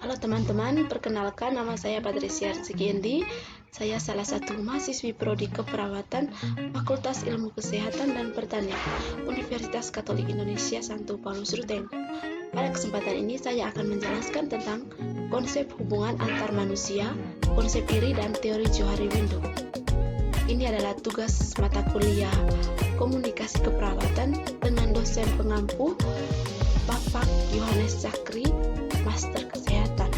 Halo teman-teman, perkenalkan nama saya Patricia Rizkiendi. Saya salah satu mahasiswi Prodi Keperawatan Fakultas Ilmu Kesehatan dan Pertanian Universitas Katolik Indonesia Santo Paulus Ruteng. Pada kesempatan ini saya akan menjelaskan tentang konsep hubungan antar manusia, konsep iri, dan teori Johari Window. Ini adalah tugas mata kuliah Komunikasi Keperawatan dengan dosen pengampu Bapak Yohanes Zakri, Master Kesehatan.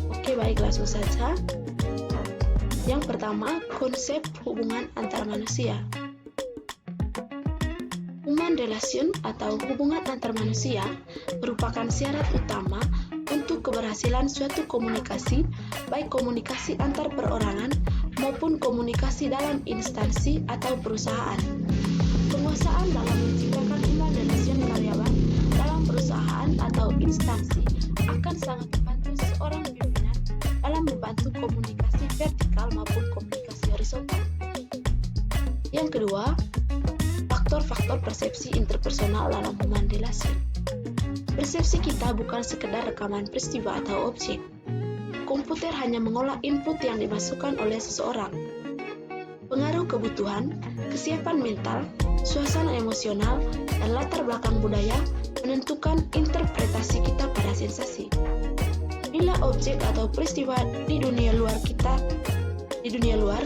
Oke, baik, langsung saja. Yang pertama, konsep hubungan antar manusia. Human relation atau hubungan antar manusia merupakan syarat utama untuk keberhasilan suatu komunikasi, baik komunikasi antar perorangan maupun komunikasi dalam instansi atau perusahaan. Penguasaan dalam menciptakan human relation karyawan dalam perusahaan atau instansi akan sangat membantu seorang pimpinan dalam membantu komunikasi vertikal maupun komunikasi horizontal. Yang kedua, faktor-faktor persepsi interpersonal dalam human relation. Persepsi kita bukan sekedar rekaman peristiwa atau objek. Komputer hanya mengolah input yang dimasukkan oleh seseorang. Pengaruh kebutuhan, kesiapan mental, suasana emosional, dan latar belakang budaya menentukan interpretasi kita pada sensasi. Bila objek atau peristiwa di dunia luar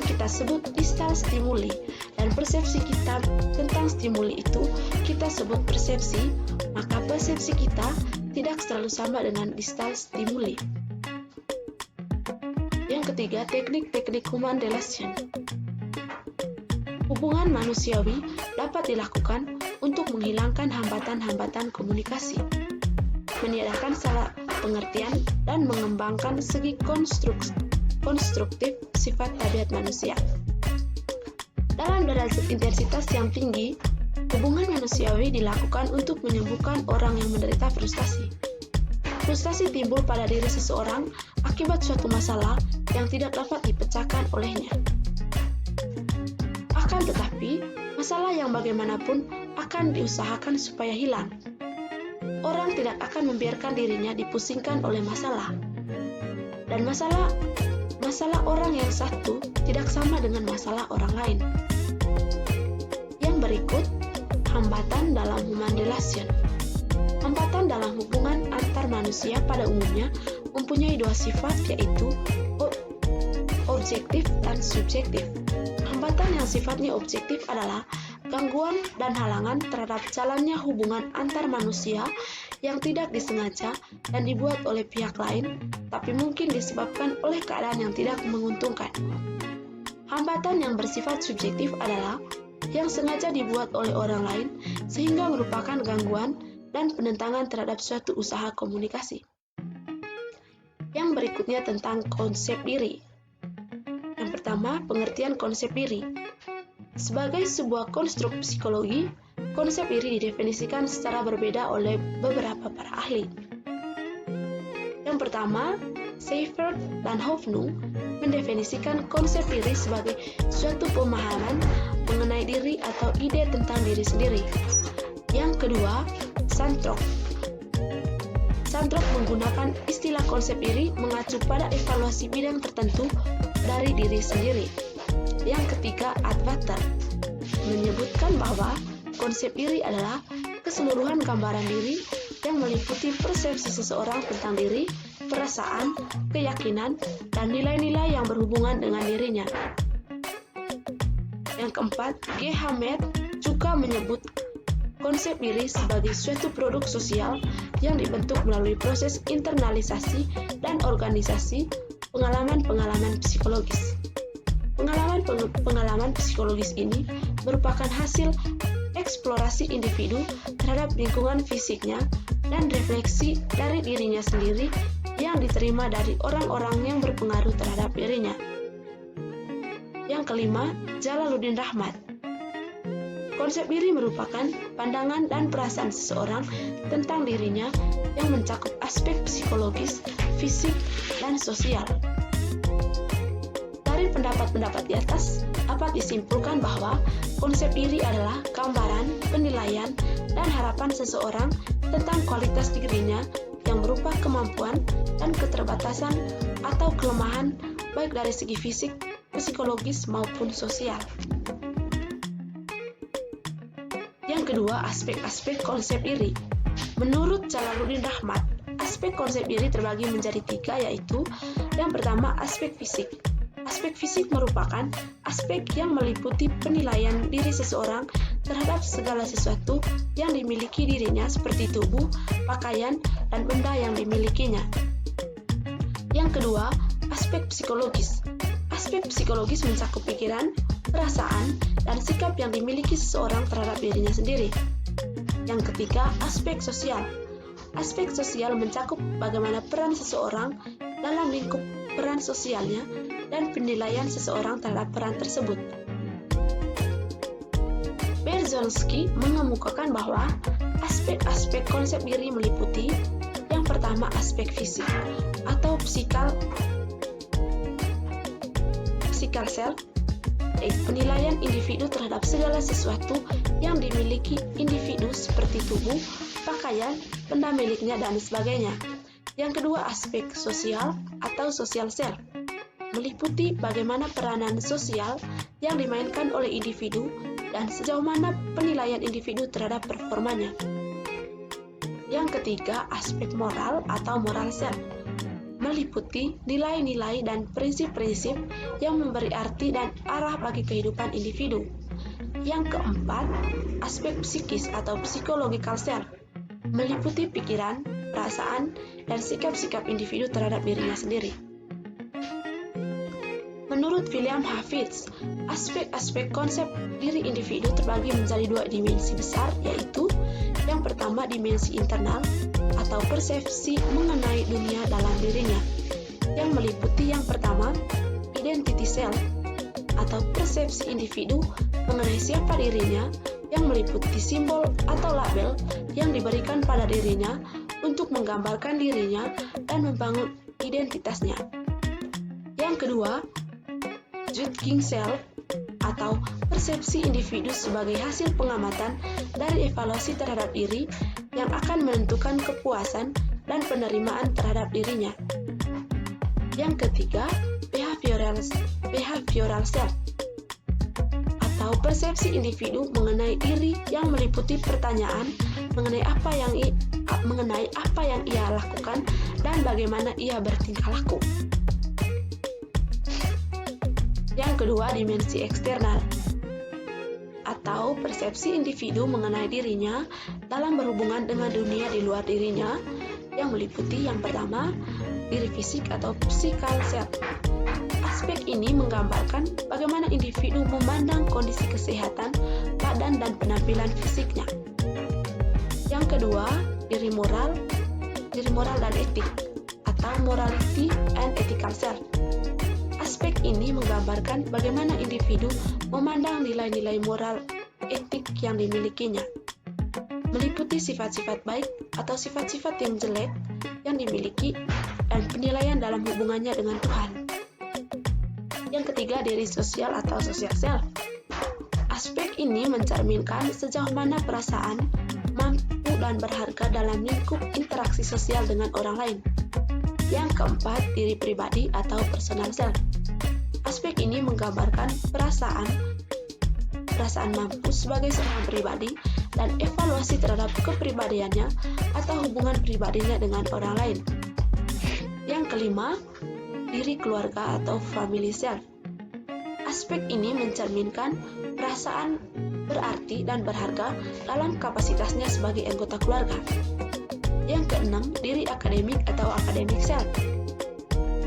kita sebut distal stimuli, dan persepsi kita tentang stimuli itu kita sebut persepsi, maka persepsi kita tidak selalu sama dengan distal stimuli. Yang ketiga, teknik-teknik human relation. Hubungan manusiawi dapat dilakukan untuk menghilangkan hambatan-hambatan komunikasi, meniadakan salah pengertian, dan mengembangkan segi konstruktif sifat tabiat manusia. Dalam derajat intensitas yang tinggi, hubungan manusiawi dilakukan untuk menyembuhkan orang yang menderita frustasi. Frustasi timbul pada diri seseorang akibat suatu masalah yang tidak dapat dipecahkan olehnya. Akan tetapi, masalah yang bagaimanapun akan diusahakan supaya hilang. Orang tidak akan membiarkan dirinya dipusingkan oleh masalah. Dan masalah orang yang satu tidak sama dengan masalah orang lain. Yang berikut, hambatan dalam human relation. Hambatan dalam hubungan antar manusia pada umumnya mempunyai dua sifat, yaitu objektif dan subjektif. Hambatan yang sifatnya objektif adalah gangguan dan halangan terhadap jalannya hubungan antar manusia yang tidak disengaja dan dibuat oleh pihak lain, tapi mungkin disebabkan oleh keadaan yang tidak menguntungkan. Hambatan yang bersifat subjektif adalah yang sengaja dibuat oleh orang lain sehingga merupakan gangguan dan penentangan terhadap suatu usaha komunikasi. Yang berikutnya tentang konsep diri. Yang pertama, pengertian konsep diri. Sebagai sebuah konstruk psikologi, konsep diri didefinisikan secara berbeda oleh beberapa para ahli. Yang pertama, Seifert dan Hoffnung mendefinisikan konsep diri sebagai suatu pemahaman mengenai diri atau ide tentang diri sendiri. Yang kedua, Santrok. Santrok menggunakan istilah konsep diri mengacu pada evaluasi bidang tertentu dari diri sendiri. Yang ketiga, Atwater menyebutkan bahwa konsep diri adalah keseluruhan gambaran diri yang meliputi persepsi seseorang tentang diri, perasaan, keyakinan, dan nilai-nilai yang berhubungan dengan dirinya. Yang keempat, G. Hamed juga menyebut konsep diri sebagai suatu produk sosial yang dibentuk melalui proses internalisasi dan organisasi pengalaman-pengalaman psikologis. Pengalaman psikologis ini merupakan hasil eksplorasi individu terhadap lingkungan fisiknya dan refleksi dari dirinya sendiri yang diterima dari orang-orang yang berpengaruh terhadap dirinya. Yang kelima, Jalaluddin Rahmat. Konsep diri merupakan pandangan dan perasaan seseorang tentang dirinya yang mencakup aspek psikologis, fisik, dan sosial. Dari pendapat-pendapat di atas, dapat disimpulkan bahwa konsep diri adalah gambaran, penilaian, dan harapan seseorang tentang kualitas dirinya yang berupa kemampuan dan keterbatasan atau kelemahan baik dari segi fisik, psikologis maupun sosial. Yang kedua, aspek-aspek konsep diri. Menurut Jalaluddin Rahmat, aspek konsep diri terbagi menjadi 3, yaitu yang pertama aspek fisik. Aspek fisik merupakan aspek yang meliputi penilaian diri seseorang terhadap segala sesuatu yang dimiliki dirinya seperti tubuh, pakaian, dan benda yang dimilikinya. Yang kedua, aspek psikologis. Aspek psikologis mencakup pikiran, perasaan, dan sikap yang dimiliki seseorang terhadap dirinya sendiri. Yang ketiga, aspek sosial. Aspek sosial mencakup bagaimana peran seseorang dalam lingkup peran sosialnya dan penilaian seseorang terhadap peran tersebut. Berzonsky mengemukakan bahwa aspek-aspek konsep diri meliputi yang pertama aspek fisik atau physical self, yaitu penilaian individu terhadap segala sesuatu yang dimiliki individu seperti tubuh, pakaian, benda miliknya, dan sebagainya. Yang kedua, aspek sosial atau social self, meliputi bagaimana peranan sosial yang dimainkan oleh individu dan sejauh mana penilaian individu terhadap performanya. Yang ketiga, aspek moral atau moral self, meliputi nilai-nilai dan prinsip-prinsip yang memberi arti dan arah bagi kehidupan individu. Yang keempat, aspek psikis atau psychological self, meliputi pikiran, perasaan, dan sikap-sikap individu terhadap dirinya sendiri. Menurut William Hafitz, aspek-aspek konsep diri individu terbagi menjadi 2 dimensi besar, yaitu yang pertama dimensi internal atau persepsi mengenai dunia dalam dirinya, yang meliputi yang pertama identity self atau persepsi individu mengenai siapa dirinya, yang meliputi simbol atau label yang diberikan pada dirinya untuk menggambarkan dirinya dan membangun identitasnya. Yang kedua, judging self atau persepsi individu sebagai hasil pengamatan dari evaluasi terhadap diri yang akan menentukan kepuasan dan penerimaan terhadap dirinya. Yang ketiga, behavioral self atau persepsi individu mengenai diri yang meliputi pertanyaan mengenai apa yang ia lakukan dan bagaimana ia bertingkah laku. Yang kedua, dimensi eksternal atau persepsi individu mengenai dirinya dalam berhubungan dengan dunia di luar dirinya, yang meliputi yang pertama, diri fisik atau physical self. Aspek ini menggambarkan bagaimana individu memandang kondisi kesehatan, badan, dan penampilan fisiknya. Yang kedua, diri moral dan etik atau morality and ethical self. Aspek ini menggambarkan bagaimana individu memandang nilai-nilai moral etik yang dimilikinya, meliputi sifat-sifat baik atau sifat-sifat yang jelek yang dimiliki dan penilaian dalam hubungannya dengan Tuhan. Yang ketiga, diri sosial atau social self. Aspek ini mencerminkan sejauh mana perasaan mampu dan berharga dalam lingkup interaksi sosial dengan orang lain. Yang keempat, diri pribadi atau personal self. Aspek ini menggambarkan perasaan mampu sebagai seorang pribadi dan evaluasi terhadap kepribadiannya atau hubungan pribadinya dengan orang lain. Yang kelima, diri keluarga atau family self. Aspek ini mencerminkan perasaan berarti dan berharga dalam kapasitasnya sebagai anggota keluarga. Yang keenam, diri akademik atau academic self.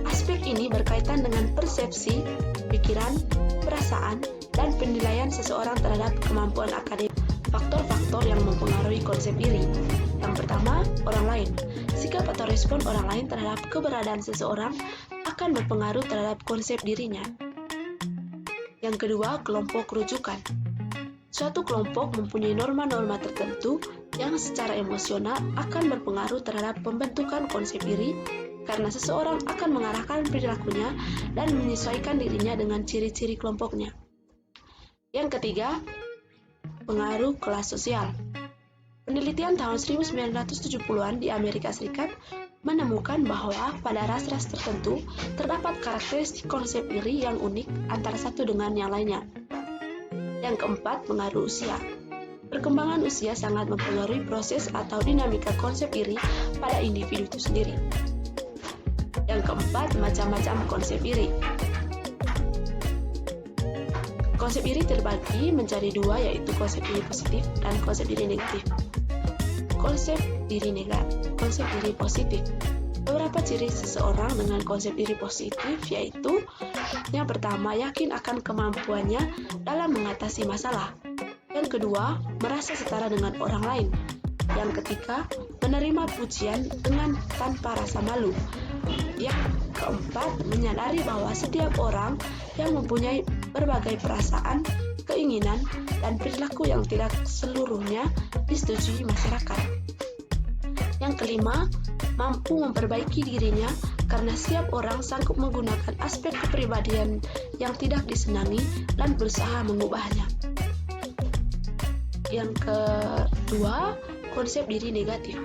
Aspek ini berkaitan dengan persepsi, pikiran, perasaan, dan penilaian seseorang terhadap kemampuan akademik. Faktor-faktor yang mempengaruhi konsep diri. Yang pertama, orang lain. Sikap atau respon orang lain terhadap keberadaan seseorang akan berpengaruh terhadap konsep dirinya. Yang kedua, kelompok rujukan. Suatu kelompok mempunyai norma-norma tertentu yang secara emosional akan berpengaruh terhadap pembentukan konsep diri, karena seseorang akan mengarahkan perilakunya dan menyesuaikan dirinya dengan ciri-ciri kelompoknya. Yang ketiga, pengaruh kelas sosial. Penelitian tahun 1970-an di Amerika Serikat menemukan bahwa pada ras-ras tertentu terdapat karakteristik konsep iri yang unik antara satu dengan yang lainnya. Yang keempat, pengaruh usia. Perkembangan usia sangat mempengaruhi proses atau dinamika konsep iri pada individu itu sendiri. Yang keempat, macam-macam konsep iri. Konsep iri terbagi menjadi dua, yaitu konsep iri positif dan konsep iri negatif. Konsep iri positif. Beberapa ciri seseorang dengan konsep iri positif yaitu: yang pertama, yakin akan kemampuannya dalam mengatasi masalah. Yang kedua, merasa setara dengan orang lain. Yang ketiga, menerima pujian dengan tanpa rasa malu. Yang keempat, menyadari bahwa setiap orang yang mempunyai berbagai perasaan, keinginan, dan perilaku yang tidak seluruhnya disetujui masyarakat. Yang kelima, mampu memperbaiki dirinya karena setiap orang sanggup menggunakan aspek kepribadian yang tidak disenangi dan berusaha mengubahnya. Yang kedua, konsep diri negatif.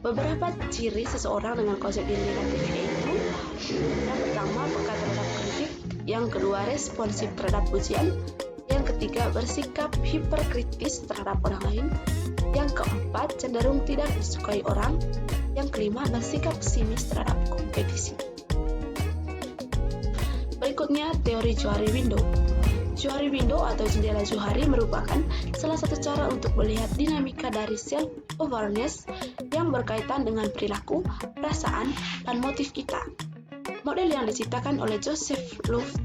Beberapa ciri seseorang dengan konsep diri negatif yaitu: yang pertama, peka terhadap kritik. Yang kedua, responsif terhadap pujian. Yang ketiga, bersikap hiperkritis terhadap orang lain. Yang keempat, cenderung tidak disukai orang. Yang kelima, bersikap pesimis terhadap kompetisi. Berikutnya, teori Johari Window. Johari Window atau jendela Johari merupakan salah satu cara untuk melihat dinamika dari self-awareness yang berkaitan dengan perilaku, perasaan, dan motif kita. Model yang diciptakan oleh Joseph Luft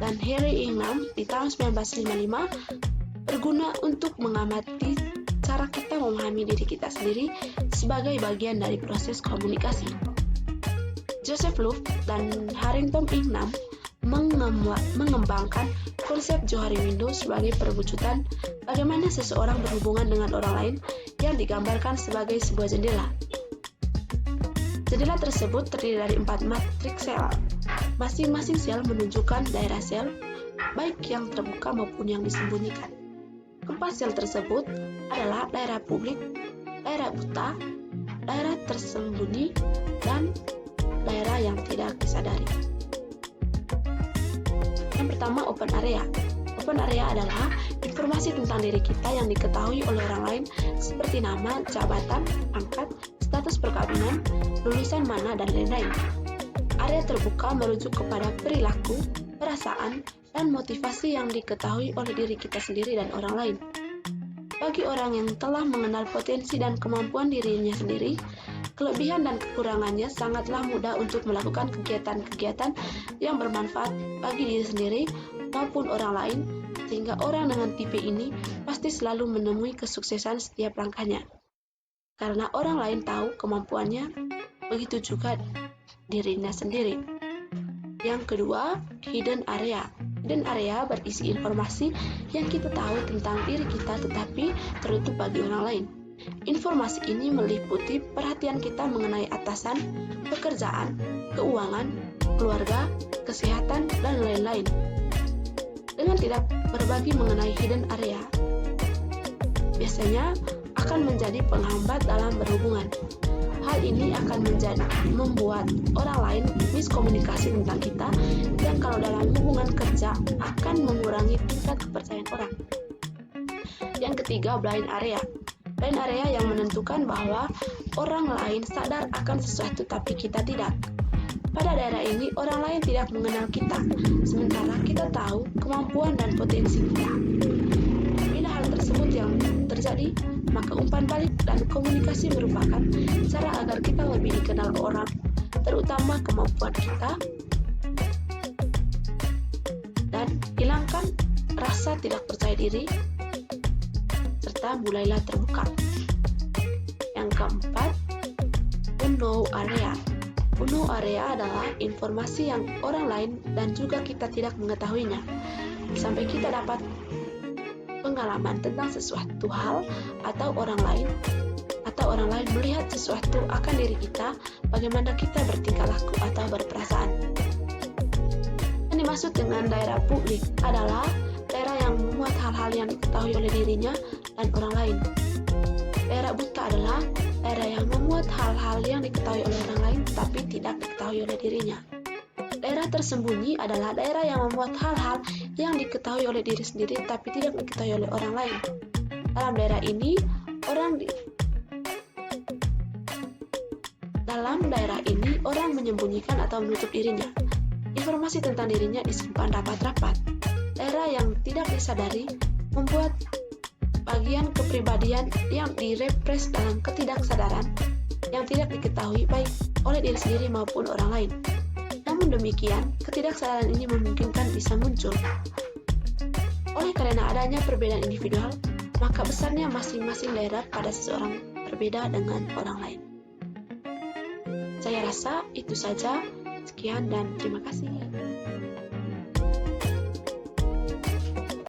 dan Harry Ingham di tahun 1955 berguna untuk mengamati cara kita memahami diri kita sendiri sebagai bagian dari proses komunikasi. Joseph Luft dan Harrington Ingham mengembangkan konsep Johari Window sebagai perwujudan bagaimana seseorang berhubungan dengan orang lain yang digambarkan sebagai sebuah jendela. Jendela tersebut terdiri dari 4 matriks sel. Masing-masing sel menunjukkan daerah sel, baik yang terbuka maupun yang disembunyikan. Keempat sel tersebut adalah daerah publik, daerah buta, daerah tersembunyi, dan daerah yang tidak disadari. Yang pertama, open area. Open area adalah informasi tentang diri kita yang diketahui oleh orang lain seperti nama, jabatan, pangkat, status perkawinan, lulusan mana, dan lain-lain. Area terbuka merujuk kepada perilaku, perasaan, dan motivasi yang diketahui oleh diri kita sendiri dan orang lain. Bagi orang yang telah mengenal potensi dan kemampuan dirinya sendiri, kelebihan dan kekurangannya sangatlah mudah untuk melakukan kegiatan-kegiatan yang bermanfaat bagi diri sendiri maupun orang lain, sehingga orang dengan tipe ini pasti selalu menemui kesuksesan setiap langkahnya. Karena orang lain tahu kemampuannya, begitu juga dirinya sendiri. Yang kedua, hidden area. Hidden area berisi informasi yang kita tahu tentang diri kita tetapi tertutup bagi orang lain. Informasi ini meliputi perhatian kita mengenai atasan, pekerjaan, keuangan, keluarga, kesehatan, dan lain-lain. Dengan tidak berbagi mengenai hidden area, biasanya akan menjadi penghambat dalam berhubungan. Hal ini akan membuat orang lain miskomunikasi tentang kita, dan kalau dalam hubungan kerja akan mengurangi tingkat kepercayaan orang. Yang ketiga, blind area. Blind area yang menentukan bahwa orang lain sadar akan sesuatu tapi kita tidak. Pada daerah ini, orang lain tidak mengenal kita, sementara kita tahu kemampuan dan potensi kita. Bila hal tersebut yang terjadi, maka umpan balik dan komunikasi merupakan cara agar kita lebih dikenal orang, terutama kemampuan kita, dan hilangkan rasa tidak percaya diri, serta mulailah terbuka. Yang keempat, unknown area. Unknown area adalah informasi yang orang lain dan juga kita tidak mengetahuinya, sampai kita dapat pengalaman tentang sesuatu hal atau orang lain melihat sesuatu akan diri kita, bagaimana kita bertingkah laku atau berperasaan. Yang dimaksud dengan daerah publik adalah daerah yang memuat hal-hal yang diketahui oleh dirinya dan orang lain. Daerah hal-hal yang diketahui oleh orang lain tapi tidak diketahui oleh dirinya. Daerah tersembunyi adalah daerah yang membuat hal-hal yang diketahui oleh diri sendiri tapi tidak diketahui oleh orang lain. Dalam daerah ini, orang menyembunyikan atau menutup dirinya. Informasi tentang dirinya disimpan rapat-rapat. Daerah yang tidak disadari membuat bagian kepribadian yang direpres dalam ketidaksadaran yang tidak diketahui baik oleh diri sendiri maupun orang lain. Namun demikian, ketidaksadaran ini memungkinkan bisa muncul. Oleh karena adanya perbedaan individual, maka besarnya masing-masing daerah pada seseorang berbeda dengan orang lain. Saya rasa itu saja. Sekian dan terima kasih.